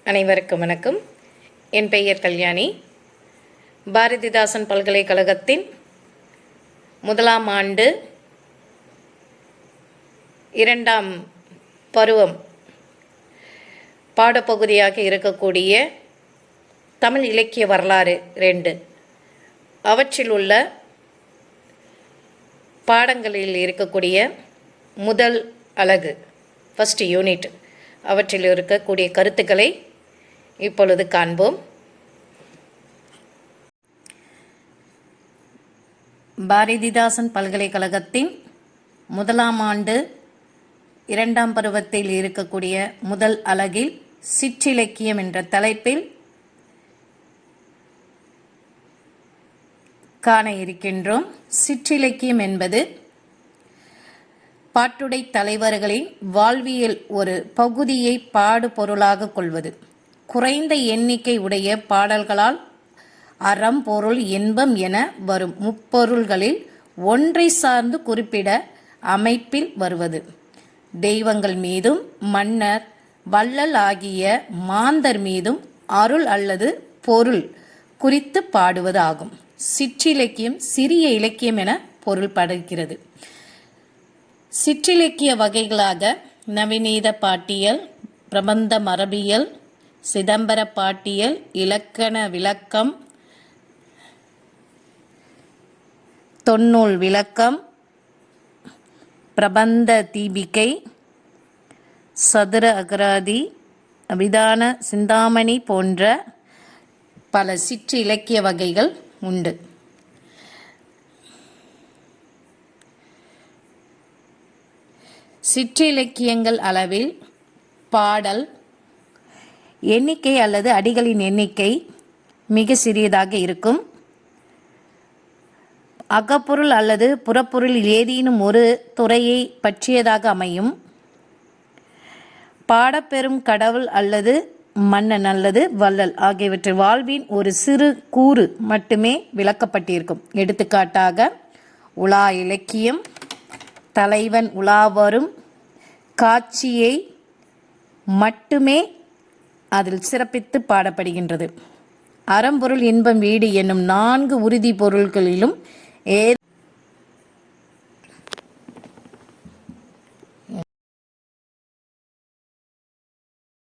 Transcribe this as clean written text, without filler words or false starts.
அனைவருக்கும் வணக்கம். என் பெயர் கல்யாணி. பாரதிதாசன் பல்கலைக்கழகத்தின் 1ஆம் ஆண்டு 2ஆம் பருவம் பாடப்பகுதியாக இருக்கக்கூடிய தமிழ் இலக்கிய வரலாறு 2 அவற்றில் உள்ள பாடங்களில் இருக்கக்கூடிய முதல் அலகு ஃபஸ்ட் யூனிட் அவற்றில் இருக்கக்கூடிய கருத்துக்களை இப்பொழுது காண்போம். பாரதிதாசன் பல்கலைக்கழகத்தின் 1ஆம் ஆண்டு 2ஆம் பருவத்தில் இருக்கக்கூடிய முதல் அலகில் சிற்றிலக்கியம் என்ற தலைப்பில் காண இருக்கின்றோம். சிற்றிலக்கியம் என்பது பாட்டுடை தலைவர்களின் வாழ்வியல் ஒரு பகுதியை பாடுபொருளாக கொள்வது. குறைந்த எண்ணிக்கை உடைய பாடல்களால் அறம், பொருள், இன்பம் என வரும் முப்பொருள்களில் ஒன்றை சார்ந்து குறிப்பிட அமைப்பில் வருவது. தெய்வங்கள் மீதும் மன்னர், வள்ளல் ஆகிய மாந்தர் மீதும் அருள் அல்லது பொருள் குறித்து பாடுவது ஆகும். சிற்றிலக்கியம் சிறிய இலக்கியம் என பொருள்படுகிறது. சிற்றிலக்கிய வகைகளாக நவநீத பாட்டியல், பிரபந்த மரபியல், சிதம்பர பாட்டியல், இலக்கண விளக்கம், தொன்னூல் விளக்கம், பிரபந்த தீபிகை, சதுர அகராதி, அபிதான சிந்தாமணி போன்ற பல சிற்றிலக்கிய வகைகள் உண்டு. சிற்றிலக்கியங்கள் அளவில் பாடல் எண்ணிக்கை அல்லது அடிகளின் எண்ணிக்கை மிக சிறியதாக இருக்கும். அகப்பொருள் அல்லது புறப்பொருள் ஏதேனும் ஒரு துறையை பற்றியதாக அமையும். பாடப்பெறும் கடவுள் அல்லது மன்னன் அல்லது வள்ளல் ஆகியவற்றை வாழ்வின் ஒரு சிறு கூறு மட்டுமே விளக்கப்பட்டிருக்கும். எடுத்துக்காட்டாக உலா இலக்கியம் தலைவன் உலாவரும் காட்சியை மட்டுமே அதில் சிறப்பித்து பாடப்படுகின்றது. அறம்பொருள், இன்பம், வீடு என்னும் 4 உறுதி பொருள்களிலும்